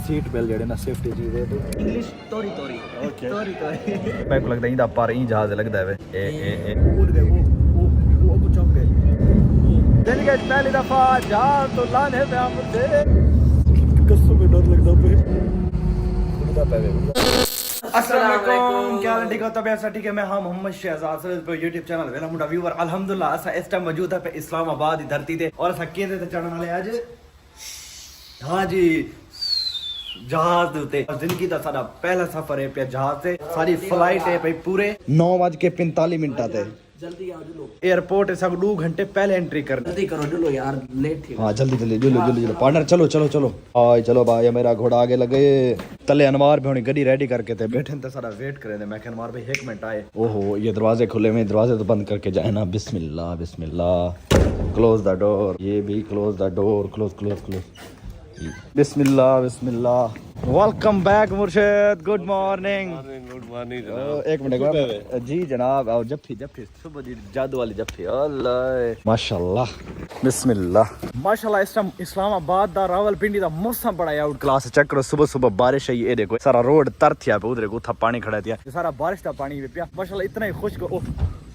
Seat belt जेडे ना safety चीज है तो इंग्लिश तोरी तोरी ओके तोरी तोरी मैं को लगदा इंदा पर ही जहाज लगदा है ए उड़ गए वो कुछ चौक गए दिन के पहली दफा जहाज तो लाने पे हम थे कसम में डर लगदा पे खुदा पे अस्सलाम वालेकुम क्या हाल ठीक हो तबीयत सब ठीक है मैं मोहम्मद शहजाद सर पे YouTube चैनल वेला मुंडा व्यूअर अल्हम्दुलिल्लाह असा इस टाइम मौजूद है पे इस्लामाबाद की धरती ते और असा केंद्र ते चढ़न वाले आज हां जी जहाज उते जिंदगी दा साडा पहला सफर है पे जहाज से सारी फ्लाइट है भाई पूरे 9:45 ते जल्दी आ जुलो एयरपोर्ट है सब 2 घंटे पहले एंट्री करनी जल्दी करो जुलो यार लेट थी हां जल्दी जुलो पार्टनर चलो हां चलो भाई मेरा घोड़ा आगे लगे तले अनवार भी होनी गड्डी रेडी करके थे बैठे थे सारा वेट कर रहे थे मैं कह अनवार भाई 1 मिनट आए ओहो ये दरवाजे खुले हुए दरवाजे तो बंद करके जाए ना बिस्मिल्लाह क्लोज द डोर ये भी close the door close Bismillah welcome back मुर्शिद गुड मॉर्निंग एक मिनट जी जनाब आओ जफ्फी सुबह जी जादू वाली जफ्फी अल्लाह माशाल्लाह बिस्मिल्लाह माशाल्लाह इस टाइम इस्लामाबाद दा रावलपिंडी दा मौसम बड़ा आउट क्लास चेक करो सुबह बारिश आई ये देखो सारा रोड तर थिया पे उधर गुथा पानी खड़ा थिया ये सारा बारिश दा पानी पिया माशाल्लाह इतना ही खुश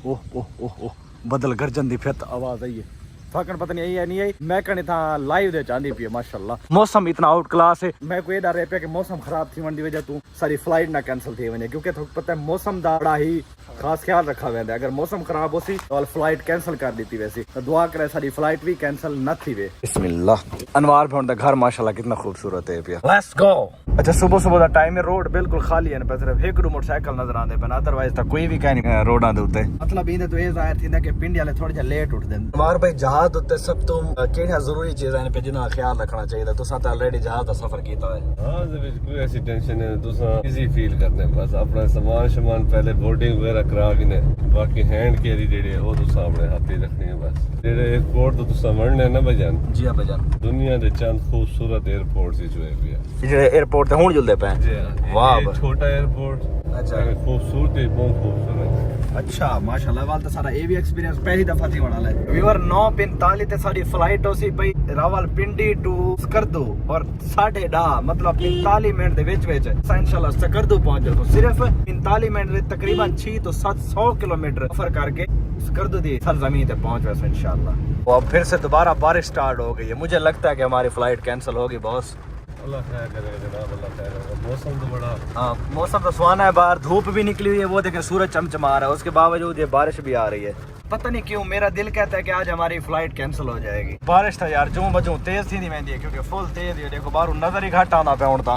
ओह बदल गर्जन दी फिर आवाज आई है फकन पता नहीं आई है नहीं आई मैं कहने था लाइव दे चांदी पी माशाल्लाह मौसम इतना आउट क्लास है मैं कोई डर पे कि मौसम खराब थी वन दी वजह तू सारी फ्लाइट ना कैंसिल थी वने क्योंकि तो पता है मौसम दा बड़ा ही खास ख्याल रखा वेंदा अगर मौसम खराब होसी तो फ्लाइट कैंसिल कर देती वैसी तो दुआ करे सारी फ्लाइट भी कैंसिल न थी वे बिस्मिल्लाह अनवार भवन दा घर माशाल्लाह कितना खूबसूरत है पिया लेट्स गो अच्छा सुबह दा टाइम है रोड बिल्कुल खाली है पे सिर्फ एक मोटरसाइकिल नजर आंदे पे अदरवाइज तो कोई भी कहीं रोडां दे उत्ते मतलब इंदे तो ये जाहिर थींदा कि पिंडी वाले थोड़ा लेट उठदे अनवार भाई जहाज उत्ते सब तो केड़ा जरूरी चीज़ां ने पे जिन्ना ख्याल रखना चाहिए तुसा तो ऑलरेडी जहाज दा सफर कीता है हां दे विच कोई ऐसी टेंशन है तुसा इजी फील करने बस अपना सामान पहले बोर्डिंग वगैरह करा के ने बाकी हैंड कैरी जेडे ओ तुसा अपने हाथ ही रखनी है बस जेडे एयरपोर्ट तो तुसा वड़ने ना बजान जी हां बजान दुनिया दे चंद खूबसूरत एयरपोर्ट सी जो है पिया जेडे एयरपोर्ट ते हुन जुलदे पे जी हां वाह छोटा एयरपोर्ट अच्छा खूबसूरत है बहुत खूबसूरत अच्छा माशाल्लाह वाल तो सारा ए भी एक्सपीरियंस पहली दफा थी वाला है व्यूअर 9:45 ते सारी फ्लाइट होसी भाई रावलपिंडी टू स्कर्दू और 9:30 मतलब 45 मिनट दे विच इंशाल्लाह स्कर्दू पहुंच जाओ सिर्फ 45 मिनट में तकरीबन 6 तो 700 किलोमीटर सफर करके स्कर्दू दी सरजमीन पे पहुंच वैसे इंशाल्लाह और फिर से दोबारा बारिश स्टार्ट हो गई है मुझे लगता है कि हमारी फ्लाइट कैंसिल होगी बॉस अल्लाह खैर करेगा जनाब अल्लाह खैर करेगा मौसम तो बड़ा हाँ मौसम तो सुहाना है बाहर धूप भी निकली हुई है वो देखे सूरज चमचमा रहा है उसके बावजूद ये बारिश भी आ रही है पता नहीं क्यों मेरा दिल कहता है कि आज हमारी फ्लाइट कैंसिल हो जाएगी बारिश था यार जूं बजूं तेज थी नहीं वेंदी है क्योंकि फुल तेज है देखो बाहर नजर ही घट आना पे हुन ता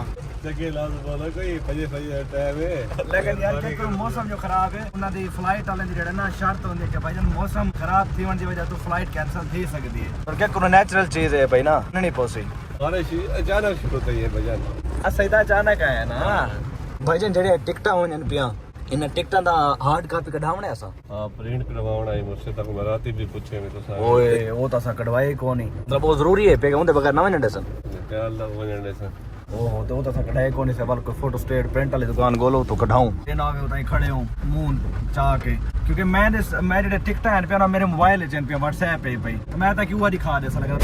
लेकिन यार देखो मौसम जो खराब है उन्हां दी फ्लाइट वाले दी जेड़ा ना शर्त होंदी है कि भाई मौसम खराब थी वन दी वजह तो फ्लाइट कैंसिल थी सकदी है और क्या कोनो नेचुरल चीज है भाई ना नहीं पहुंची बारिश अचानक शुरू होती है भाईजान असैदा अचानक आया ना भाईजान जेड़े टिकटा होन पिया इन टिकटां दा हार्ड कॉपी कढावणे असा हां प्रिंट करवावणा है मुझसे तक मराती भी पूछे में तो सारे ओए वो तो असा कढवाए कोनी मतलब वो जरूरी है पे उनदे बगैर ना वणंडे सन क्या अल्लाह वणंडे सन ओहो तो असा कढाए कोनी से बल्कि फोटो स्टेट प्रिंट वाली दुकान गोलो तो कढाऊं ये ना वे उताई खड़े हूं मुंह चाह के क्योंकि मैं जेडे टिकटां हैं पे ना मेरे मोबाइल च पे WhatsApp पे भाई मैं तो क्यूआर दिखा दे सा लगा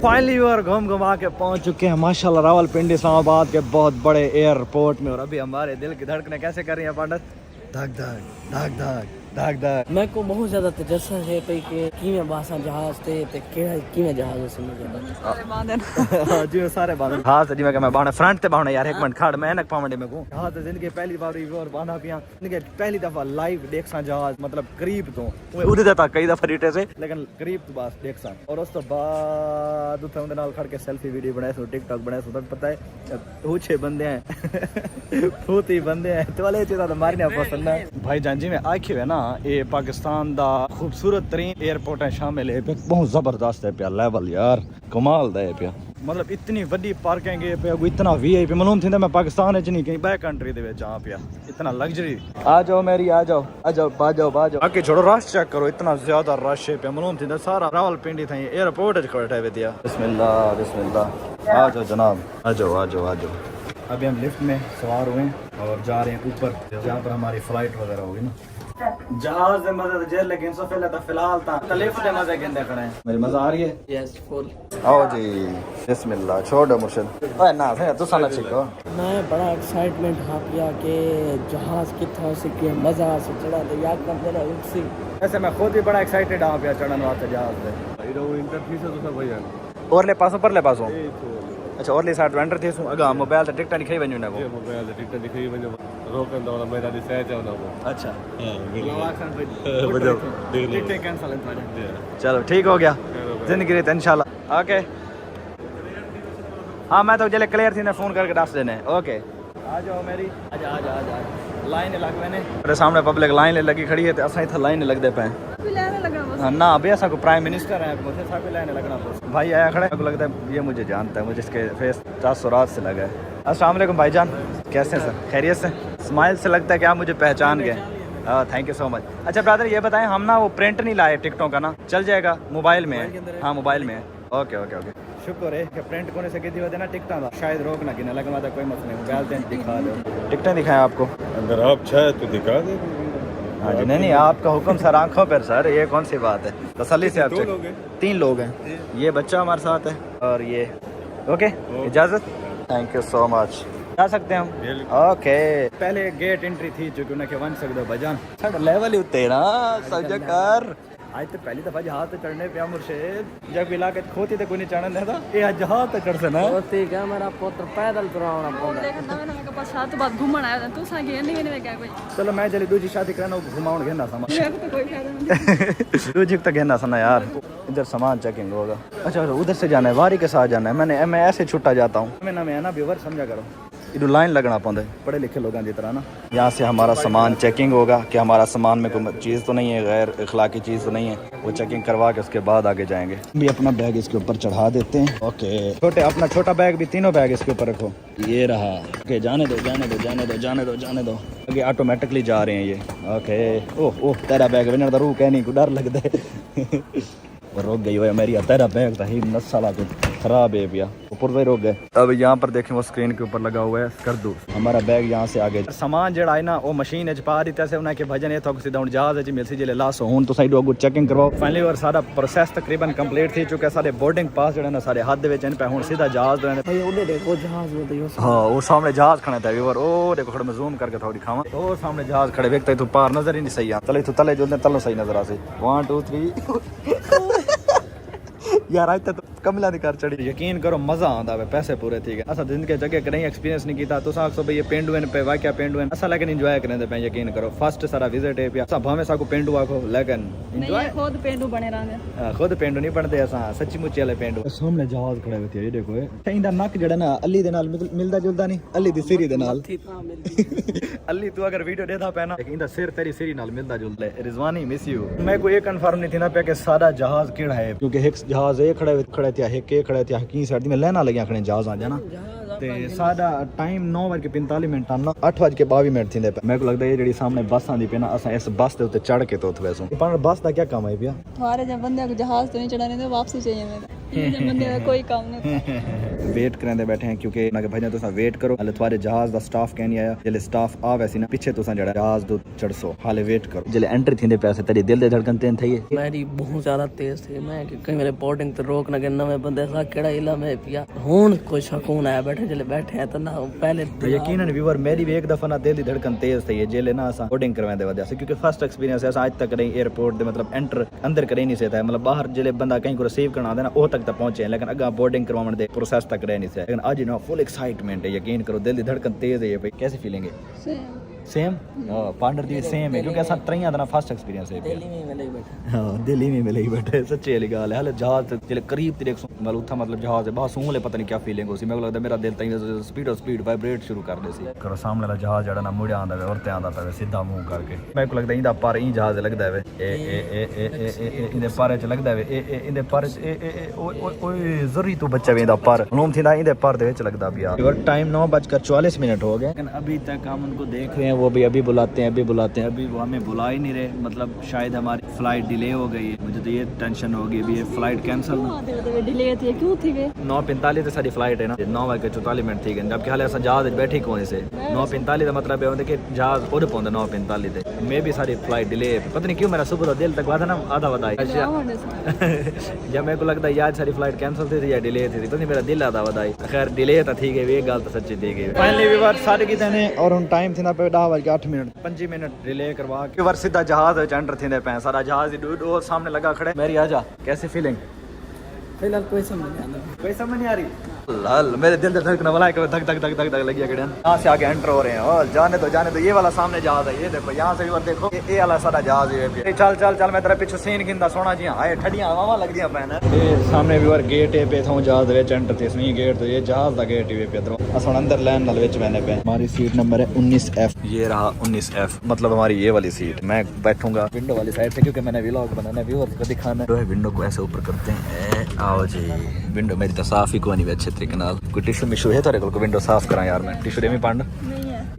फाइनली और घूमा के पहुंच चुके हैं माशाल्लाह रावलपिंडी इस्लामाबाद के बहुत बड़े एयरपोर्ट में और अभी हमारे दिल की धड़कनें कैसे कर रही हैं पांडत धक धक मैं को बहुत ज्यादा तजस्सा है पे के कीमे बासा जहाज ते केड़ा कीमे जहाज से मुझे सारे बांधन हां जी सारे बांधन हां जी मैं बांधे फ्रंट ते बांधे यार एक मिनट खड़ मैं नक पावंडे में को हां तो जिंदगी पहली बार और बांधा पिया जिंदगी पहली दफा लाइव देखसा जहाज मतलब करीब तो उदे तक कई दफा रीटे से लेकिन करीब तो बस देखसा और उस तो बाद उथे उनदे नाल खड़ के सेल्फी वीडियो बनाए सो टिकटॉक बनाए सो पता है वो 6 बंदे हैं बहुत ही बंदे हैं तो वाले चीज़ तो मारने पसंद है भाई जान जी मैं आखी है ना ये पाकिस्तान दा खूबसूरत तरीन एयरपोर्ट है शामिल है बहुत जबरदस्त है पिया लेवल यार कमाल दा है पिया मतलब इतनी वड्डी पार्किंग है पे इतना वीआईपी मालूम थी मैं पाकिस्तान च नहीं कहीं बैक कंट्री दे विच आ पिया इतना लग्जरी आ जाओ मेरी आ जाओ बाकी छोड़ो रश चेक करो इतना ज्यादा रश है पे मालूम थी सारा रावलपिंडी था एयरपोर्ट च खड़े थे दिया बिस्मिल्लाह आ जाओ जनाब आ जाओ अभी हम लिफ्ट में सवार हुए और जा रहे हैं ऊपर जहाँ पर हमारी फ्लाइट वगैरह होगी ना जहाज दे मजे जेल लेकिन सो फिलहाल ता लिफ्ट दे मजे गिंदे खड़े हैं। मेरी मजा आ रही है? Yes full. आओ जी बिस्मिल्लाह छोड़ो मुर्शिद। ओए ना है तू साला छिको। मैं बड़ा एक्साइटमेंट हाँ पिया के जहाज कितना से के मजा से चढ़ा दे याद कर जरा उठसी। ऐसे मैं खुद भी बड़ा एक्साइटेड हाँ पिया चढ़न वास्ते जहाज पे। इधर इंटर फीस है तो सब भैया और ले पासों पर ले पासों अच्छा और ले साइड एंटर थे सो अगा मोबाइल ते टिकट नहीं खई वन्यो ना ये मोबाइल से टिकट दिखाई वजो रोकन दो मेरा दी सह जाओ ना वो अच्छा हां वजो टिकट कैंसिल है चलो ठीक हो गया जिंदगी रहती इंशाल्लाह ओके हाँ मैं तो जले क्लियर थी ने फोन करके दस देने ओके आ जाओ मेरी आ लाइन लग मैंने मेरे सामने पब्लिक लाइन लगी खड़ी है तो असा इतना लाइन लगते पे ना अभी ऐसा को प्राइम मिनिस्टर है मुझे सब लाइन लगना भाई आया खड़ा को लगता है ये मुझे जानता है मुझे इसके फेस 400 रात से लगा है। अस्सलाम वालेकुम भाईजान कैसे हैं सर खैरियत से स्माइल से लगता है कि आप मुझे पहचान गए थैंक यू सो मच। अच्छा ब्रदर ये बताएं हम ना वो प्रिंट नहीं लाए टिकटों का ना चल जाएगा मोबाइल में है हाँ मोबाइल में है ओके ओके ओके शुक्र है कि प्रिंट कोने से कितनी देना टिकटा था शायद रोक ना गिना लगा कोई मसला नहीं मोबाइल दें दिखा दो टिकटें दिखाएं आपको अंदर आप चाहे तो दिखा दे। हाँ जी नहीं आपका हुक्म सर आंखों पर सर ये कौन सी बात है तसल्ली से आप तीन लोग हैं ये बच्चा हमारे साथ है और ये ओके इजाजत थैंक यू सो मच जा सकते हैं हम ओके पहले गेट एंट्री थी जो कि उन्हें वन सकते हो भजन साढ़ा लेवल ही उत्ते ना समझ कर आज तो पहली दफा जहाज पे चढ़ने पे मुर्शिद जब इलाके खोती तो कोई नहीं चढ़ने देता ये जहाज पे चढ़ से ना ठीक है मेरा पुत्र पैदल तुरावना पड़ता देखना मैंने के पास साथ बात घूमण आया तू सा गे नहीं क्या कोई चलो मैं चली दूसरी शादी करना घुमाउन घेना सामान तो कोई फायदा नहीं दूसरी तो घेना सना यार इधर सामान चेकिंग होगा अच्छा उधर से जाना है वारी के साथ जाना है मैं ऐसे छुट्टा जाता हूँ मैं ना व्यूवर समझा करो इधर लाइन लगना पौंदा है पढ़े लिखे लोगों की तरह ना यहाँ से हमारा सामान चेकिंग होगा कि हमारा सामान में कोई चीज़ तो नहीं है गैर इखलाकी चीज़ तो नहीं है वो चेकिंग करवा के उसके बाद आगे जाएंगे भी अपना बैग इसके ऊपर चढ़ा देते हैं ओके छोटे अपना छोटा बैग भी तीनों बैग इसके ऊपर रखो ये रहा ओके जाने दो आगे ऑटोमेटिकली जा रहे हैं ये ओके ओह तेरा बैग विनर दा रूह कहनी को डर लगता है वो रोक गई हो मेरी तेरा बैग था ही नस्ला को खराब है भैया ऊपर से रोक गए। अब यहाँ पर देखें वो स्क्रीन के ऊपर लगा हुआ है कर दो हमारा बैग यहाँ से आगे सामान जड़ा है ना वो मशीन पा दी तैसे उन्हें भजन ये थोक सीधा जहाज मिल सी जिले लास्ट हूँ तो साइड अगू चेकिंग करवाओ फाइनली और सारा प्रोसेस तकरीबन कंप्लीट थी चुका सारे बोर्डिंग पास जो ना सारे हाथ पे हूँ सीधा जहाज हाँ वो सामने जहाज खड़ा था व्यूअर ओ देखो खड़े मैं जूम करके थोड़ी खावा तो सामने जहाज खड़े देखते तू पार नजर ही नहीं सही आ तले तू तले जो तलो सही नजर आ सी 1 2 3 यार आज तक कमला दी कर चढ़ी यकीन करो मजा आता है पैसे पूरे ठीक है असा दिन के जगह कहीं एक्सपीरियंस नहीं किया तो साख सो भाई ये पेंडुएन पे वाक्या पेंडुएन असा लेकिन एंजॉय करने पे यकीन करो फर्स्ट सारा विजिट है सब भावे साको पेंडु आखो लेकिन एंजॉय खुद पेंडू बने रहंदे खुद पेंडु नहीं बनते असा सच्ची मुच्ची वाले पेंडु सामने जहाज खड़े हुए थे ये देखो ये इंदा नक जड़ा ना अली दे नाल मिलदा जुलदा नहीं अली दी सिरी दे नाल अली तू अगर वीडियो देदा पैना लेकिन इंदा सिर तेरी सिरी नाल मिलदा जुलदा रिजवानी मिस यू मैं को ये कंफर्म नहीं थी ना पे के सारा जहाज केड़ा है क्योंकि एक जहाज ये खड़े थे एक के खड़े थे की साइड में लेना लगे खड़े जहाज आ जाना ते सादा टाइम 9:45 ना 8:22 थींदे पे मेरे को लगदा ये जेडी सामने बस आंदी पे ना असा इस बस दे उत्ते चढ़ के तो वैसो पर बस दा क्या काम है भैया तुम्हारे जब बंदे को जहाज तो नहीं चढ़ाने दे वापसी चाहिए मेरा ये बंदे का कोई काम नहीं वेट करने बैठे हैं क्योंकि ना के भाई तुसा वेट करो हाले तुम्हारे जहाज दा स्टाफ कह नहीं आया जले स्टाफ आ वैसी ना पीछे तुसा जड़ा जहाज दो चढ़सो हाले वेट करो जले एंट्री थींदे पैसे तेरी दिल दे धड़कन तेन थई मेरी बहुत ज्यादा तेज थी मैं कि कहीं मेरे बोर्डिंग तो रोक ना के नवे बंदे सा केड़ा इला में पिया हुन कोई सुकून आया बैठे जले बैठे हैं तो ना पहले यकीनन व्यूअर मेरी भी एक दफा ना दिल दी धड़कन तेज थी जेले ना असा बोर्डिंग करवांदे वदे से क्योंकि फर्स्ट एक्सपीरियंस है आज तक नहीं एयरपोर्ट दे मतलब एंटर अंदर करे नहीं सेता मतलब बाहर जले बंदा कहीं को रिसीव करना देना ओ तक पहुंचे लेकिन अगा बोर्डिंग करवाने दे प्रोसेस तक रह नहीं से लेकिन आज ना फुल एक्साइटमेंट है यकीन करो दिल दी धड़कन तेज है भाई कैसी फीलिंग है सेम पार्टनर दी सेम है क्योंकि असा त्रियां दा फर्स्ट एक्सपीरियंस है दिल्ली में मिले ही बैठे हां दिल्ली में मिले ही बैठे सच्ची वाली गल है हाले जहाज जले करीब ते देख मतलब उठा मतलब जहाज है बहुत सूले पता नहीं क्या फीलिंग होसी मेरे को लगदा मेरा दिल तई स्पीड वाइब्रेट शुरू कर दे सी करो सामने वाला जहाज जड़ा ना मुड़े आंदा है और ते आंदा पे सीधा मुंह करके मेरे को लगदा इंदा पर ई जहाज लगदा है ए इंदे पर च लगदा है ए इंदे पर ओए जरी तो बच्चा वेंदा पर मालूम थी ना इंदे पर दे विच लगदा भी यार टाइम 9:44 हो गए लेकिन अभी तक हम उनको देख रहे हैं वो भी अभी बुलाते हैं अभी वो हमें बुला ही नहीं रहे, मतलब शायद हमारी फ्लाइट डिले हो गई है। मुझे तो ये टेंशन होगी अभी, ये फ्लाइट कैंसिल डिले थी क्यों थी वे 9:45 से सारी फ्लाइट है ना, 9:44 थी जबकि हाले असां जहाज बैठे कौन से 9:45 का मतलब है कि जहाज उड़ पौंदा 9:45 से मे भी सारी फ्लाइट डिले है। पता नहीं क्यों मेरा सुबह दिल तक हुआ था ना आधा बता जब मेरे को लगता है यार सारी फ्लाइट कैंसिल थी या डिले थी, पता नहीं मेरा दिल आधा बधाई। खैर डिले था ठीक है, ये गल तो सच्ची थी गई। फाइनली वीवर सारे की देने और उन टाइम थी ना पे 10:08 5 मिनट डिले करवा के वीवर सीधा जहाज एंटर थी पे सारा जहाज वो सामने लगा खड़े। मेरी आजा कैसी फीलिंग? फिलहाल कोई समझ नहीं आ रही लाल मेरे दिल से धड़कना वाला है, धक धक धक धक धक लगी है। यहाँ से आगे एंटर हो रहे हैं और जाने दो ये वाला सामने जहाज है, ये देखो यहाँ से भी देखो ये वाला सारा जहाज है। चल चल चल मैं तेरा पीछे सीन गिनदा सोना जी आए ठंडियां हवा लगदी पैन। ये सामने भी गेट है पे था जहाज विच एंटर थे सही गेट, तो ये जहाज का गेट है पे इधरों अस अंदर लाइन नाल विच बहने पे। हमारी सीट नंबर है 19F, ये रहा 19F, मतलब हमारी ये वाली सीट। मैं बैठूंगा विंडो वाली साइड पे क्योंकि मैंने व्लॉग बनाना है, व्यूअर्स को दिखाना है। विंडो को ऐसे ऊपर करते हैं, आओ जी। विंडो मेरी तो साफ ही कोई नहीं अच्छे तरीके नाल। कोई टिश्यू मिशू है तेरे को विंडो साफ करा यार? मैं टिश्यू में पांड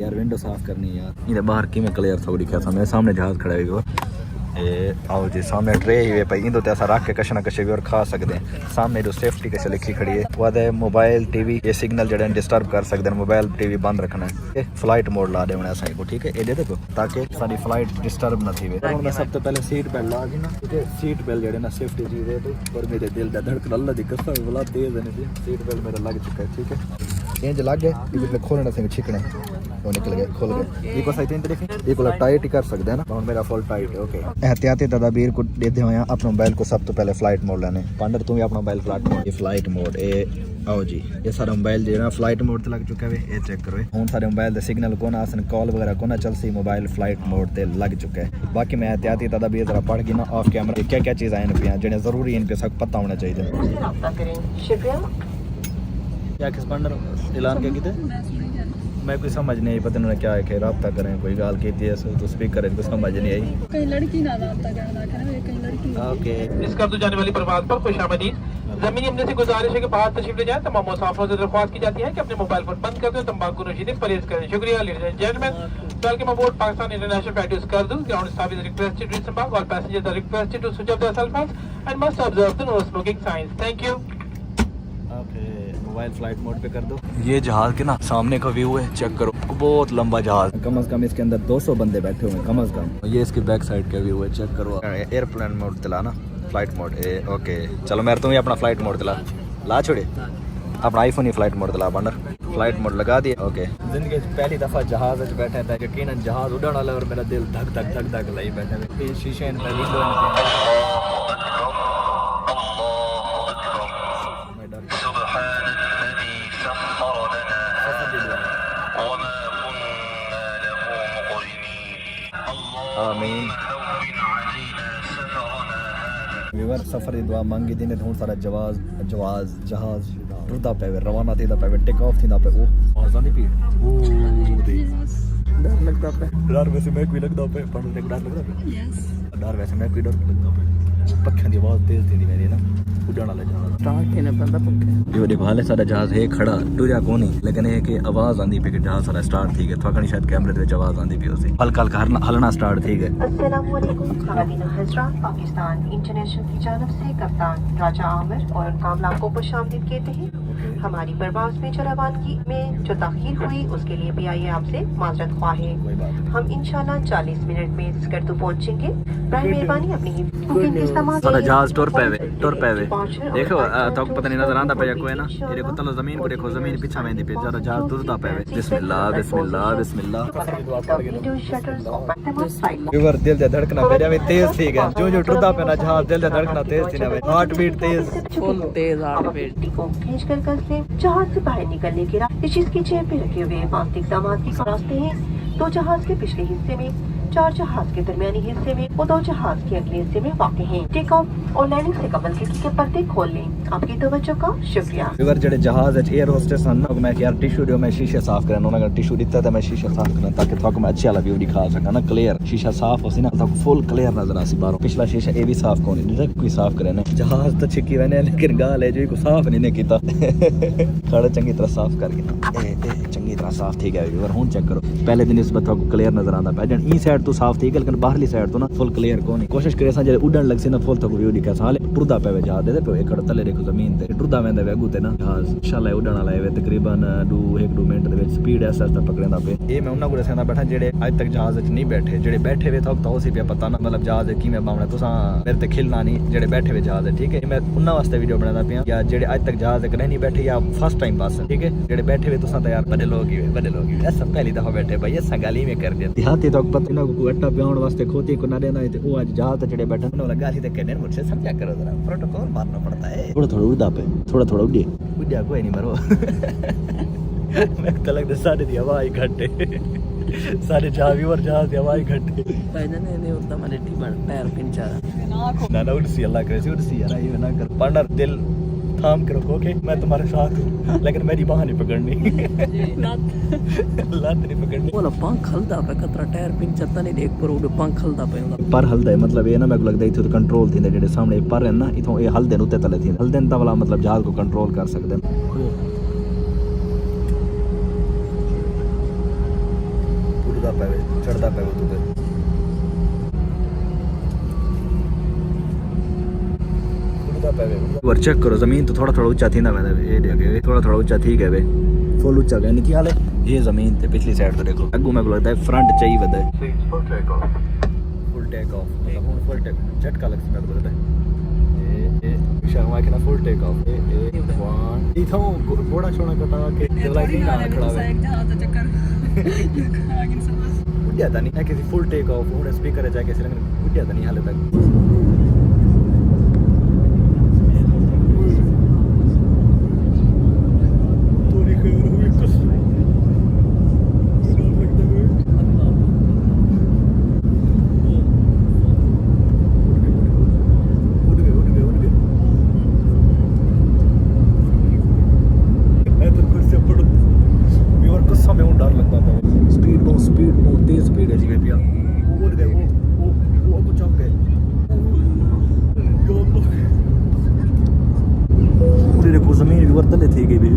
यार विंडो साफ करनी है यार। ये बाहर की मैं क्लियर थोड़ी क्या था, मेरे सामने जहाज खड़ा है। ये आओ जी सामने ट्रे ही वे भाई इंदो ते ऐसा रख के कश ना कश भी और खा सकते हैं। सामने जो सेफ्टी कैसे लिखी खड़ी है वो है मोबाइल टीवी ये सिग्नल जड़े डिस्टर्ब कर सकते हैं, मोबाइल टीवी बंद रखना है। फ्लाइट मोड ला देना ऐसा को ठीक है, ये दे देखो ताकि सारी फ्लाइट डिस्टर्ब ना थी। मैं सबसे पहले सीट बेल्ट ला दी ना, क्योंकि सीट बेल्ट जड़े ना सेफ्टी चीज है। तो और मेरे दिल का धड़कन अल्लाह दी कसम बड़ा तेज है नहीं, सीट बेल्ट मेरा लग चुका है ठीक है। इंज लग गए ये खोलना से छिकने वो निकल गए खोल गए। ये को सही तरीके ये को टाइट ही कर सकते हैं ना, और मेरा फुल टाइट है। ओके एहतियाती तदाबीर को देते हुए अपने मोबाइल को सब तो पहले फ्लाइट मोड लेने। पांडर तू भी अपना मोबाइल फ्लाइट मोड, ये फ्लाइट मोड ए आओ जी। ये सारा मोबाइल जो है फ्लाइट मोड ते लग चुका है, ये चेक करो। हुन सारे मोबाइल दे सिग्नल को ना आसन कॉल वगैरह को ना चल सी, मोबाइल फ्लाइट मोड ते लग चुका है। बाकी मैं एहतियाती तदाबीर जरा पढ़ के ना ऑफ कैमरा क्या क्या चीज़ आए पे जो जरूरी इन पे सब पता होना चाहिए। क्या किस पांडर ऐलान क्या किया मैं कोई समझ नहीं आई, पता नहीं क्या है कि रब्ता करें कोई गाल की थी तो स्पीकर है, समझ नहीं आई। कहीं लड़की ना रब्ता करना कहीं लड़की ओके इस कर जाने वाली प्रवास पर खुशामदीद। जमीनी हमले से गुजारिश है कि बाहर तशरीफ ले जाए। तमाम मुसाफिरों से दरख्वास्त की जाती है कि अपने मोबाइल फोन बंद कर दो, तंबाकू नोशी से परहेज करें। शुक्रिया ladies and gentleman. Welcome aboard Pakistan international flight to Skardu. Ground staff is requested to disembark. All passengers are requested to switch off their cell phones and must observe the no smoking signs. Thank you. Mobile flight mode पे कर दो। ये जहाज के ना सामने का view है, चेक करो बहुत लंबा जहाज, कम से कम इसके अंदर 200 बंदे बैठे हुए हैं कम से कम। ये इसकी बैक साइड का व्यू है, चेक करो। एयरप्लेन मोड चला ना, फ्लाइट मोड ए ओके। चलो मैं तुम ही अपना फ्लाइट मोड चला ला छोड़े, अपना आईफोन ही फ्लाइट मोड चला बंडर। फ्लाइट मोड लगा दिया ओके। जिंदगी पहली दफा जहाज में बैठा था, यकीनन जहाज उड़ने वाला और मेरा दिल धक धक धक धक लई बैठे। शीशे इन पे विंडो आमीन। वीवर सफर की दुआ मांगी दिन हूँ सारा जहाज टुरदा पे रवाना थींदा पे टेक ऑफ थींदा पे। ओ आवाज़ नहीं पी डर लगता पे, डर वैसे मैं कोई लगता पे पर डर लगता पे डर वैसे मैं कोई डर लगता पे। पक्खियां दी आवाज़ तेज थी मेरी ना, उड़न वाला जहाज स्टार्ट ही नहीं पता पक्के। ये देखो हाले सारा जहाज है खड़ा टुरिया को नहीं, लेकिन ये कि आवाज़ आंदी पे कि जहाज सारा स्टार्ट थी गया। थोड़ा शायद कैमरे दे आवाज़ आंदी पे उसे हल्का हल्का हलना स्टार्ट थी गया। अस्सलाम वालेकुम खातिन हज़रात, पाकिस्तान इंटरनेशनल की जानब से कप्तान राजा आमिर और उनका अमला को खुशामदीद कहते हैं। हमारी परवाज़ में जो रवानगी में जो ताख़ीर हुई उसके लिए भी आइए आपसे माजरत ख्वाह है। हम इंशाल्लाह 40 मिनट में स्कर्दू पहुँचेंगे। बराए मेहरबानी अपनी बुकिंग के इस्तेमाल सारा जहाज टुर पे देखो तो पता नहीं नजर आंदा पे कोई ना। ये देखो तलो जमीन को देखो, जमीन पीछे वेंदी पे जरा जहाज टुरदा पे। बिस्मिल्लाह बिस्मिल्लाह बिस्मिल्लाह। वीवर दिल दे धड़कना मेरे में तेज थी गया, जो टुरदा पे ना जहाज दिल दे धड़कना तेज थी ना, हार्ट बीट तेज फुल तेज हार्ट बीट। को खींच कर कसले जहाज से बाहर निकलने के रास्ते जिसकी जेब पे रखे हुए मास्टिक सामान के रास्ते हैं। तो जहाज के पिछले हिस्से में 4 जहाज के दरमियानी हिस्से में वो 2 जहाज के अगले हिस्से में वाक़ हैं। टेक ऑफ और लैंडिंग से कबल खिड़की के पर्दे खोल लें। आपकी तवज्जो का शुक्रिया। इवर जेडे जहाज है एयर होस्टेस ਹਨ ਨਾ मैं यार टिश्यू दियो मैं शीशे साफ करना ਉਹਨਾਂ ਦਾ टिश्यू ਦਿੱਤਾ ਤਾਂ मैं शीशे साफ करना ताकि ਤੁਹਾਨੂੰ मैं अच्छे वाला व्यू दिखा सका ना क्लियर शीशा साफ हो सी ना तो फुल क्लियर नजर आ सी बाहरों पिछला शीशा ये भी साफ कोनी नहीं कोई साफ करे ना जहाज तो छिकी वने लेकिन गाल है जो को साफ नहीं ने कीता खड़ा चंगी तरह साफ करके ए चंगी तरह साफ ठीक है व्यूअर हुन चेक करो पहले दिन इस बता को क्लियर नजर आंदा पे जन ई साइड तो साफ थी लेकिन बाहरली साइड तो ना फुल क्लियर कोनी कोशिश करे सा जे उड़न लग सी ना फुल तो व्यू दिखा साले टुरदा पे जहाज दे पे एक तले देखो जमीन ते टुरदा वेंदा वे अगू ते ना जहाज इंशाल्लाह उड़न वाला है तकरीबन 2 मिनट दे विच स्पीड ऐसा पकड़ेंदा पे ये मैं उन्हां को दसदा बैठा जेडे आज तक जहाज विच नहीं बैठे जेडे बैठे वे तो उसी पे पता ना मतलब जहाज किवें बावना तुसा मेरे ते खिलना नहीं जेडे बैठे वे जहाज है ठीक है मैं उन्हां वास्ते वीडियो बनादा पिया या जेडे आज तक जहाज कदे नहीं बैठे या फर्स्ट टाइम बस ठीक है जेडे बैठे वे तुसा तो यार बड़े लोग ही ऐसा पहली दफा बैठे भाई ऐसा गाली में कर दिया देहाती तो पता ना को अट्टा प्याउण वास्ते खोती को ना देना है वो आज जहाज जेडे बैठे ना गाली ते कहने मुझसे समझा करो जरा प्रोटोकॉल मानना पड़ता है थोड़ा उड़ा पे थोड़ा उड़िया कोई नहीं मरो मैं तो लगता सारे दी हवा ही घटे सारे जावी और जहाज दी हवा ही घटे पहले ने उतना मलेटी बन पैर पिंचा ना उड़सी अल्लाह करे सी उड़सी यार ये ना कर पार्टनर दिल थाम के रखो ओके मैं तुम्हारे साथ हूँ लेकिन मेरी बाह नहीं पकड़नी लात नहीं पकड़नी बोला पंख हलदा पे कतरा टायर पिंचर ता नहीं देख पर उड़ पंख हलदा पे पर हलदा है मतलब ये ना मेरे को लगदा इथे तो कंट्रोल थी जेडे सामने पर है ना इथों ये हलदे नु उत्ते तले थी हलदे ता वाला मतलब जहाज को कंट्रोल कर सकदे उड़दा पे चढ़दा पे वो तो और चेक करो जमीन तो थोड़ा ऊंचा थी ना मैंने ये देखे थोड़ा ऊंचा ठीक है वे फुल ऊंचा गया नहीं हाल ये जमीन थे पिछली साइड तो देखो अगू मेरे को लगता है फ्रंट चाहिए वदा फुल टेक ऑफ मतलब फुल टेक झटका लग सकता है लगता है ये शर्मा के ना फुल टेक ऑफ ए वन इथों बड़ा छोड़ा कटा के लाइक नहीं ना खड़ा है एक जहाज का चक्कर आगे सब बुढ़िया था नहीं है किसी फुल टेक ऑफ और स्पीकर है जाके सिलेंडर बुढ़िया था नहीं हाले तक जमीन भी बर्तन थी गई भी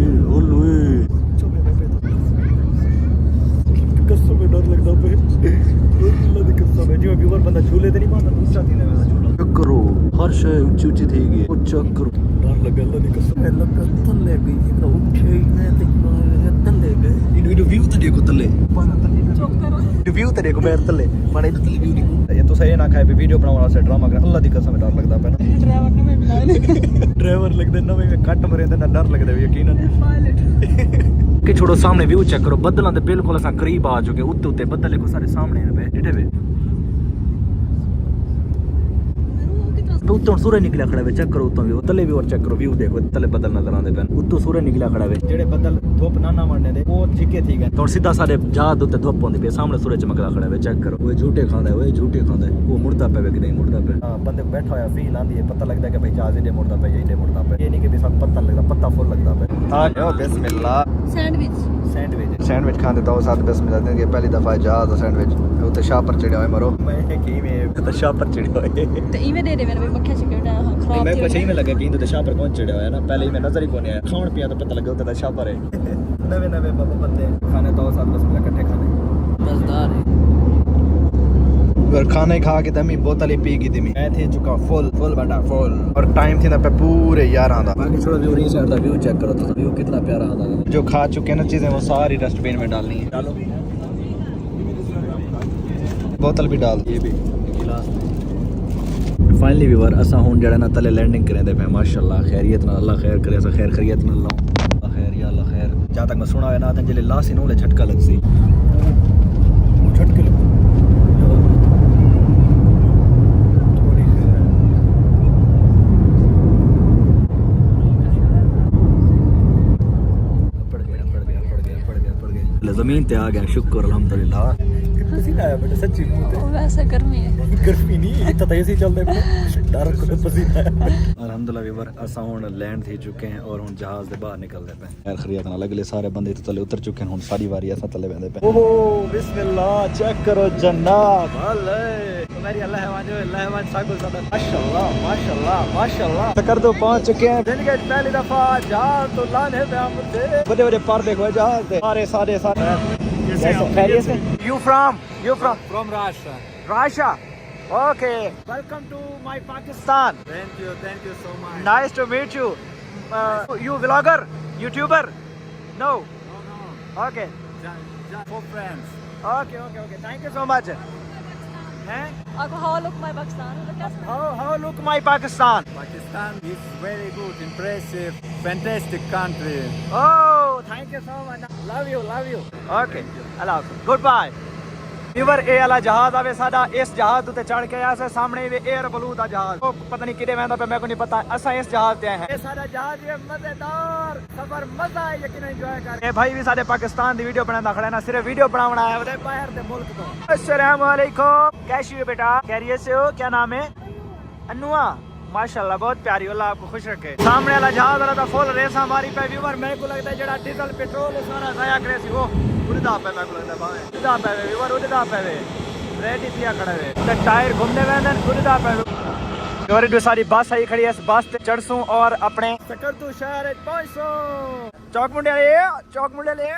कसम में डर लगता पे अल्लाह दी कसम है जो व्यूअर बंदा झूले ते नहीं पाता ऊंचा थी ना वैसा झूला चेक करो हर शय ऊंची ऊंची थी गई वो चेक करो डर लगा अल्लाह दी कसम है लगा तले गई इतना ऊंचे ने तले गए इन व्यू तो देखो तले व्यू तो देखो मेरे तले माने तले व्यू देखो ये तो सही ना खाए पे वीडियो बनाने वाला से ड्रामा कर अल्लाह दी कसम डर लगता पे ना ड्राइवर ने मैं बनाया ड्राइवर लगदे ना में कट मरे ते डर लगदा यकीनन कि छोड़ो सामने व्यू चेक करो बदलां दे बिल्कुल असा करीब आ चुके उत्ते उत्ते बदल को सारे सामने ने पे डिटे वे तो उत्तों सूरज निकला खड़ा वे चेक करो उत्तों व्यू तले भी और चेक करो व्यू देखो तले बदल नजर आंदे पे उत्तों सूरज निकला खड़ा वे जेड़े बदल धूप ना मारने दे वो छिके थी गए तो सीधा सारे जहाज उत्ते धूप होंदी पे सामने सूरज चमकदा खड़ा वे चेक करो वो झूठे खांदा वो मुड़दा पे वे कि नहीं मुड़दा पे हां बंदे बैठा होया फील आंदी है पता लगदा कि भाई जहाज इधर मुड़दा पे ये नहीं कि भी सब पता लगदा पत्ता फुल लगदा पे आ जाओ बिस्मिल्लाह सैंडविच खाते तो साथ बिस्मिल्लाह दिन के पहली दफा जहाज सैंडविच उते शाह पर चढ़या होए मरो मैं की में तो शाह पर चढ़या होए तो इवे दे दे मैंने मक्खियां चिकड़ा खराब मैं कुछ ही में लगा कि तो शाह पर कौन चढ़या होया ना पहले ही मैं नजर ही कोने आया खाण पिया तो पता लगा उते शाह पर है नवे बाबा बंदे खाने तो साथ बिस्मिल्लाह इकट्ठे खाने मजेदार है और खाने खा के तमी बोतल ही पी गई थी मैं थे चुका फुल बटा फुल और टाइम थी ना पे पूरे 11 दा बाकी छोड़ो व्यू साइड दा व्यू चेक करो तो व्यू कितना प्यारा आता है जो खा चुके ना चीजें वो सारी डस्टबिन में डालनी है डालो बोतल भी डाल ये भी गिलास फाइनली व्यूअर असा हुन जेड़ा ना तले लैंडिंग करेंदे पे माशाल्लाह खैरियत ना अल्लाह खैर करे असा खैर खैरियत ना अल्लाह खैर या अल्लाह खैर जहां तक मैं सुना है ना तो जेले लासी नोले झटका लग सी झटके लग जमीन पे आ गया शुक्र अल्हम्दुलिल्लाह पसीना आया बेटा सच्ची वैसे गर्मी है गर्मी नहीं इतना तेज ही चलता है डर को पसीना अल्हम्दुलिल्लाह वीवर असा हुन लैंड थी चुके हैं और हुन जहाज दे बाहर निकलदे पे खैर खैरियत नाल अगले सारे बंदे तो तले उतर चुके हैं हुन सारी बारी असा तले बंदे पे ओहो बिस्मिल्लाह चेक करो जन्नत भले मेरी अल्लाह वांजो सागो ज़्यादा माशाल्लाह माशाल्लाह माशाल्लाह कर दो पहुंच चुके हैं दिन के पहली दफा जहाज तो लाने पे हम थे बड़े बड़े पर्दे को जहाज दे सारे खैरियत से you from Russia okay welcome to my Pakistan thank you so much nice to meet you you vlogger youtuber no okay just for friends okay thank you so much how look my Pakistan how look my Pakistan is very good, impressive, fantastic country. oh thank you so much love you okay Allah goodbye weaver ਇਹ ਵਾਲਾ ਜਹਾਜ਼ ਆਵੇ ਸਾਡਾ ਇਸ ਜਹਾਜ਼ ਉੱਤੇ ਚੜ ਕੇ ਆਇਆ ਸੇ ਸਾਹਮਣੇ ਵੀ 에ਅਰ ਬਲੂ ਦਾ ਜਹਾਜ਼ ਉਹ ਪਤਾ ਨਹੀਂ ਕਿਹਦੇ ਵੈਂਦਾ ਪਿਆ ਮੈਨੂੰ ਨਹੀਂ ਪਤਾ ਅਸਾਂ ਇਸ ਜਹਾਜ਼ ਤੇ ਆਏ ਹਾਂ ਇਹ ਸਾਡਾ ਜਹਾਜ਼ ਇਹ ਮਜ਼ੇਦਾਰ ਸਫ਼ਰ ਮਜ਼ਾ ਹੈ ਯਕੀਨ ਇੰਜੋਏ ਕਰ ਇਹ ਭਾਈ ਵੀ ਸਾਡੇ ਪਾਕਿਸਤਾਨ ਦੀ ਵੀਡੀਓ ਬਣਾਉਂਦਾ ਖੜਾ ਨਾ ਸਿਰਫ ਵੀਡੀਓ ਬਣਾਉਣ ਆਇਆ ਉਹਦੇ ਬਾਹਰ ਦੇ ਮੁਲਕ ਤੋਂ अस्सलाम वालेकुम कैसी हो बेटा खैरियत से हो क्या नाम है अनुआ माशाल्लाह बहुत प्यारी अल्लाह आपको खुश रखे सामने वाला जहाज वाला फुल रेस हमारी पे व्यूअर मेरे को लगता है जेड़ा डीजल पेट्रोल सारा जाया करे सी वो उड़दा पे मेरे को लगता है भावे उड़दा पे व्यूअर उड़दा पे रेडी पिया खड़े वे ते टायर घूमने वेंदन उड़दा पे व्यूअर जो सारी बस आई खड़ी है इस बस ते चढ़सूं और अपने सकरतू शहर पहुंचसूं चौक मुंडे ले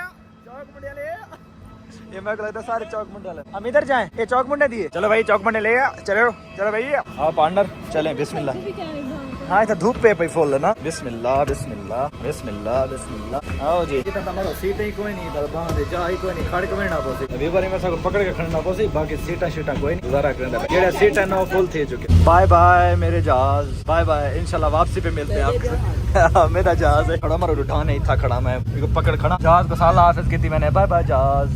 ये मेरे को लगता है सारे चौक मुंडे हम इधर जाएं ये चौक मुंडे दिए चलो भाई चौक मुंडे ले चलो भाई आओ पार्टनर चलें बिस्मिल्लाह हाँ इधर धूप पे भाई फुल ना बिस्मिल्लाह आओ जी इतना हमारा सीट ही कोई नहीं इधर बांध जा ही कोई नहीं खड़ के ना पोसी अभी बारी में सब पकड़ के खड़ना पोसी बाकी सीटा कोई नहीं गुजारा करना जेड़ा सीट है ना फुल थी चुके बाय बाय मेरे जहाज बाय इंशाल्लाह वापसी पे मिलते हैं आपसे मेरा जहाज है खड़ा मारो उठाने ही था खड़ा मैं पकड़ खड़ा जहाज को साला हाफिज की मैंने बाय जहाज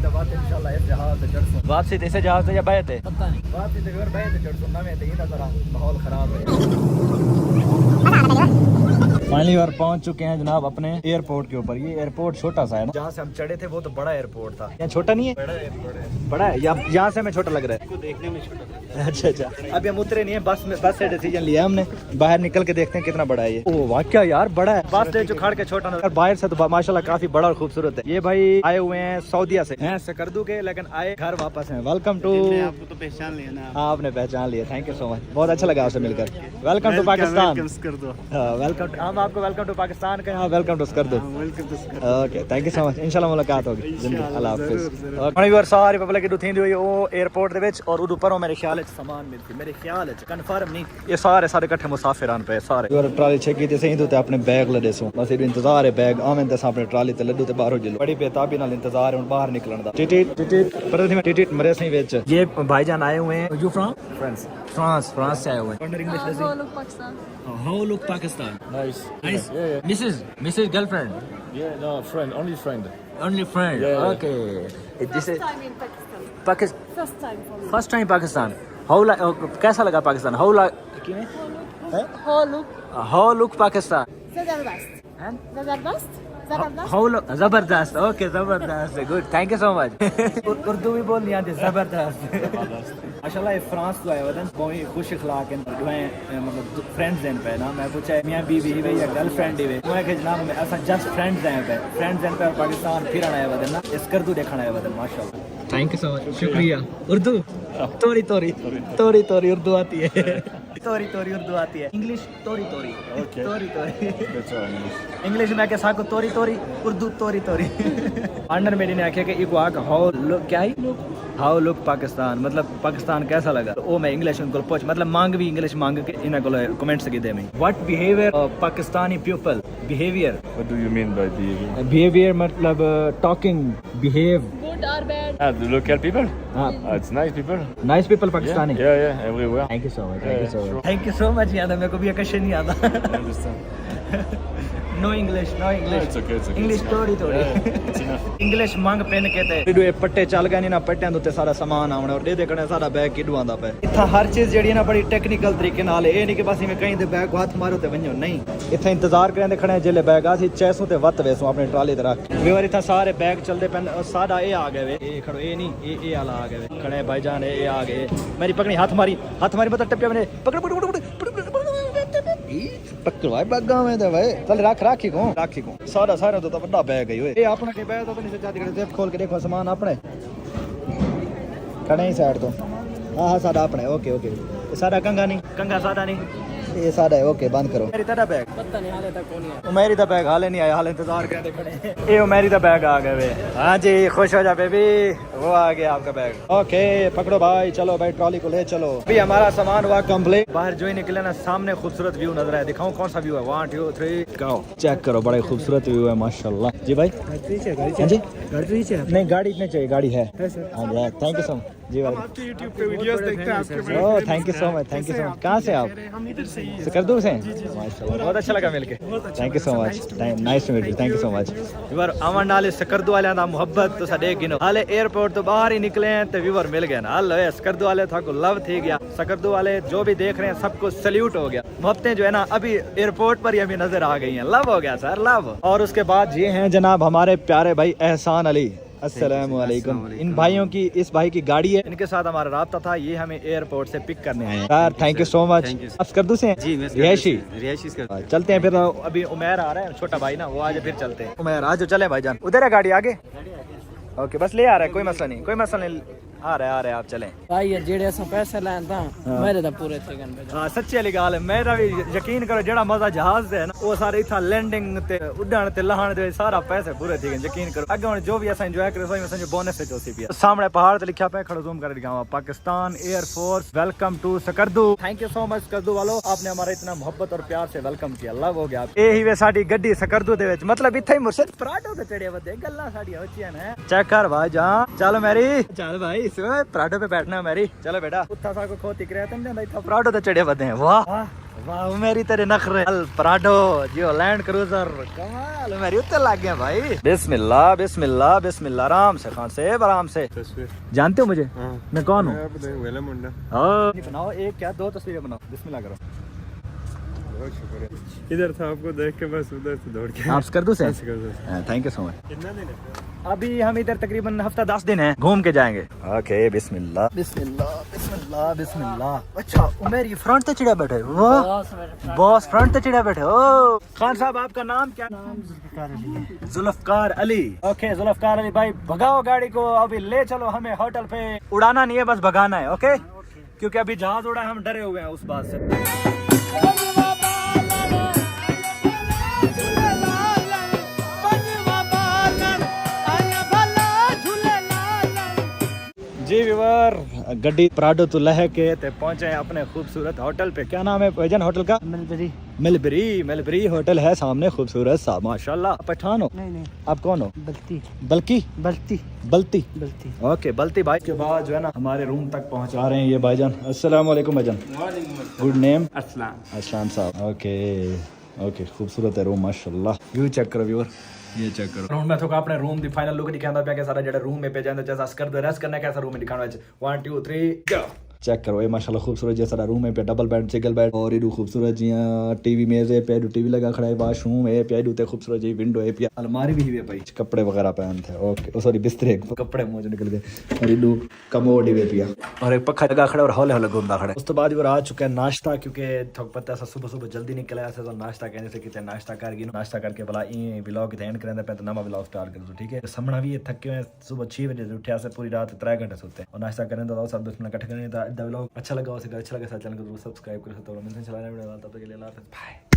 इंशाल्लाह इस जहाज से चढ़सूं वापसी ऐसे जहाज से या बैठ है पता नहीं वापसी से घर बैठ चढ़सूं ना मैं इधर जरा माहौल खराब है फाइनली बार पहुंच चुके हैं जनाब अपने एयरपोर्ट के ऊपर ये एयरपोर्ट छोटा सा है ना जहाँ से हम चढ़े थे वो तो बड़ा एयरपोर्ट था यहाँ छोटा नहीं है बड़ा है यहाँ से हमें छोटा लग रहा है देखने में छोटा अच्छा अभी हम उतरे नहीं है बस से डिसीजन लिया हमने बाहर निकल के देखते हैं कितना बड़ा है ये ओ वाकया यार बड़ा है बस से जो खड़ के छोटा और बाहर से तो माशाल्लाह काफी बड़ा और खूबसूरत है ये भाई आए हुए हैं सऊदीया से हैं सकरदू के लेकिन आए घर वापस हैं वेलकम टू आपको तो पहचान लिया ना हाँ आपने पहचान लिया थैंक यू सो मच बहुत अच्छा लगा आपसे मिलकर वेलकम टू पाकिस्तान वेलकम हम आपको वेलकम टू पाकिस्तान कहें हाँ वेलकम टू कर दो okay thank you so much इंशाल्लाह मुलाकात होगी जिंदगी अल्लाह हाफिज और व्यूअर सारी पब्लिक इधर थी हुई वो एयरपोर्ट दे विच और उधर परों मेरे ख्याल च सामान मिलती मेरे ख्याल च कंफर्म नहीं ये सारे इकट्ठे मुसाफिरान पे सारे व्यूअर ट्राली छकी ते सही तो अपने बैग लदे सो बस इधर इंतजार है बैग आवें ते अपने ट्राली ते लड्डू ते बाहर हो जिलो बड़ी बेताबी नाल इंतजार है हुन बाहर निकलण दा टिटिट पर मरे सही विच ये भाईजान आए हुए हैं यू फ्रॉम फ्रांस से आए हुए हैं how look Pakistan how look Pakistan Nice. nice Mrs. girlfriend Yeah, no, friend, only friend. only friend Yeah. okay this is time in Pakistan. Pakistan First time for me. first time Pakistan how कैसा लगा Pakistan how look Pakistan Zabardast. and Zabardast? Zabardast? how look जबरदस्त okay जबरदस्त good thank you so much Urdu भी बोलनी आती जबरदस्त माशाल्लाह France तो आया वदन बहुत खुश इखलाक है मतलब फ्रेंड्स हैं पे ना मैं पूछा मियां बीवी है या गर्लफ्रेंड है मैं कह जनाब मैं ऐसा जस्ट फ्रेंड्स हैं पे पाकिस्तान फिर आया वदन ना इस कर दो देखना आया वदन माशाल्लाह थैंक यू सो मच शुक्रिया उर्दू तोरी उर्दू आती है तोरी उर्दू आती है इंग्लिश तोरी Okay. That's all English. English में क्या साको तोरी उर्दू तोरी अंडर मेरी ने आख्या कि इको आक हाउ लुक क्या है हाउ लुक पाकिस्तान मतलब पाकिस्तान कैसा लगा ओ मैं इंग्लिश उनको पूछ मतलब मांग भी इंग्लिश मांग के इना को कमेंट्स की दे में what behaviour Pakistani people behaviour What do you mean by behavior? Behaviour मतलब talking behave good or bad The local people? हाँ It's nice people. Nice people Pakistani Yeah, everywhere. Thank you so much Yeah, sure. Thank you so much यार मेरे को भी कशन नहीं आता I understand. No English It's okay, it's okay. English थोड़ी थोड़ी It's enough. इंग्लिश मंग पेन के ते वीडियो पट्टे चल गए ना पट्टियां दे उत्ते सारा सामान आउणा और दे कने सारा बैग किडू आंदा पे इत्था हर चीज जेडी है ना बड़ी टेक्निकल तरीके नाल ए नहीं कि बस इवें कहीं दे बैग को हाथ मारो ते वणो नहीं इत्थे इंतजार करंदे खड़े जेले बैग आसी 600 ते वत वेसो अपनी ट्राली ते रख वीवर इत्था सारे बैग चलदे पेन सारा ए आ गए वे ए खड़ो ए नहीं ए वाला आ गए वे खड़े भाईजान ए आ गए मेरी पकड़ी हाथ मारी मतलब टप्पे मैंने पकड़ पकड़वाए बैगा में तो भाई चल राखी को सारा तो बड़ा बैग है ये अपना के बैग तो नहीं सच्चा दिखड़े जेब खोल के देखो सामान अपने खड़े ही साइड तो हां सादा अपने ओके सादा कंगा सादा नहीं ये सादा है ओके बंद करो मेरी तेरा बैग पता नहीं हाले तक कौन है मेरी तो बैग हाले नहीं आया हाल इंतजार करते खड़े ये मेरी तो बैग आ गए वे हाँ जी खुश हो जा बेबी वो आ गया आपका बैग ओके पकड़ो भाई चलो भाई ट्रॉली को ले चलो भी हमारा सामान हुआ कंप्लीट बाहर जो ही निकले ना सामने खूबसूरत व्यू नजर आया दिखाऊं कौन सा व्यू है 1 2 3 गो चेक करो बड़ा खूबसूरत व्यू है माशाल्लाह जी भाई नहीं गाड़ी नहीं चाहिए गाड़ी है हाँ थैंक यू सो मच जी भाई आपके YouTube पे वीडियोस देखते हैं आपके oh thank you so much कहाँ से आप हम इधर से ही सकरदू से माशाल्लाह बहुत अच्छा लगा मिलके thank you so much nice to meet you thank you so much ਵੀਰ ਆਵਣ ਵਾਲੇ ਸਕਰਦੂ ਵਾਲਿਆਂ ਦਾ ਮੁਹੱਬਤ ਤੁਸੀਂ ਦੇਖ ਗਿਨੋ ਹਾਲੇ 에어ਪੋਰਟ ਤੋਂ ਬਾਹਰ ਹੀ ਨਿਕਲੇ हैं तो व्यूअर मिल गए ना हल सकरदू वाले था को लव थी गया सकरदू वाले जो भी देख रहे हैं सबको सल्यूट हो गया मोहब्बतें जो है ना अभी एयरपोर्ट पर ही हमें नजर आ गई हैं लव हो गया सर लव और उसके बाद ये हैं जनाब हमारे प्यारे भाई एहसान अली अस्सलाम वालेकुम इन भाइयों की इस भाई की गाड़ी है इनके साथ हमारा राब्ता था ये हमें एयरपोर्ट से पिक करने आए हैं यार थैंक यू सो मच आप सकरदू से हैं जी रिहायशी चलते हैं फिर अभी उमैर आ रहा है छोटा भाई ना वो आज फिर चलते हैं उमैर आज चले भाईजान उधर है गाड़ी आगे ओके बस ले आ रहा है कोई मसला नहीं आ रहा है आप चलें भाई ये जेड़े असा पैसे लैन ता मेरे ता पूरे थे गन हां सच्ची वाली गाल है मेरा भी यकीन करो जेड़ा मजा जहाज दे है ना वो सारे इथा लैंडिंग ते उड़न ते लहण दे सारा पैसे पूरे थी गए यकीन करो अगे जो भी असा एंजॉय करे सही में बोनस से जोसी पिया सामने पहाड़ ते लिखा पे खड़ो जूम कर दिखावा Pakistan air force welcome to Skardu thank you so much Skardu वालों आपने हमारा इतना मोहब्बत और प्यार से वेलकम किया लव हो गया ए ही वे साडी गड्डी सकरदू दे विच मतलब इथे ही मुर्शिद पराठो ते चढ़े वदे गल्ला साडी होचियां ने चेक कर भाई जा चल मेरी चल भाई सुन पराठो पे बैठना है मेरी चलो बेटा उत्था सा को खोती करे तुम ने इथा पराठो ते चढ़े वदे हैं वाह वाह मेरी तेरे नखरे अल पराठो जियो लैंड क्रूजर कमाल मेरी उत्ते लग गए भाई बिस्मिल्लाह आराम से खान से आराम से जानते हो मुझे मैं कौन हूँ बनाओ एक क्या 2 तस्वीरें बनाओ बिस्मिल्लाह करो बहुत शुक्रिया इधर था आपको देख के बस उधर से दौड़ के आप सकरदू से थैंक यू सो मच कितना दिन है अभी हम इधर तकरीबन हफ्ता 10 दिन है घूम के जाएंगे ओके बिस्मिल्लाह अच्छा उमर ये फ्रंट पे चिड़ा बैठे वाह बॉस फ्रंट पे चिड़ा बैठे ओ खान साहब आपका नाम क्या जुल्फकार अली ओके जुल्फकार अली भाई भगाओ गाड़ी को अभी ले चलो हमें होटल पे उड़ाना नहीं है बस भगाना है ओके क्योंकि अभी जहाज उड़ा है हम डरे हुए हैं उस बात से जी व्यूअर गड्डी प्राडो तो लह के ते पहुंचे हैं अपने खूबसूरत होटल पे क्या नाम है भाईजान होटल का मिलबरी होटल है सामने खूबसूरत सा माशाल्लाह पठान हो नहीं आप कौन हो बल्ती ओके बल्ती भाई के बाद जो है ना हमारे रूम तक पहुंचा रहे हैं ये भाईजान अस्सलाम वालेकुम भाईजान गुड नेम अस्सलाम साहब ओके खूबसूरत है रूम माशाल्लाह व्यू चेक करो व्यूअर ये चेक करो मैं तो अपने रूम दी फाइनल लुक दिखांदा पे के सारा जेड़ा रूम में पे जांदा जैसा कर दो रेस्ट करना कैसा रूम में दिखाना है 1 2 3 गो चेक करो ये माशाल्लाह खूबसूरत जैसा रूम है पे डबल बेड सिंगल बेड और ये खूबसूरत जिया टीवी मेज है पे टीवी लगा खड़ा है वॉशरूम है पे उते खूबसूरत जी विंडो है पे अलमारी भी है भाई कपड़े वगैरह पहन थे ओके सॉरी बिस्तरे कपड़े मुंह निकल गए और ये कमोड भी पिया और एक पक्का लगा खड़ा और हौले हौले घूमता खड़ा उस तो बाद वो आ चुका है नाश्ता क्योंकि थक पता है सुबह जल्दी निकला ऐसे तो नाश्ता कहने से किते नाश्ता कर गई नाश्ता करके भला ये व्लॉग एंड करंदा पे तो नवा व्लॉग स्टार्ट कर दो ठीक है समणा भी थके हुए सुबह 6 बजे उठे से पूरी रात 3 घंटे सोते और नाश्ता करने तो सब दोस्त इकट्ठे करने तो व्लॉग अच्छा लगा उसे अच्छा लगा चैनल को सब्सक्राइब कर सकते हो मिलते हैं चलाने वीडियो तब तक के लिए अल्लाह हाफिज़ बाय।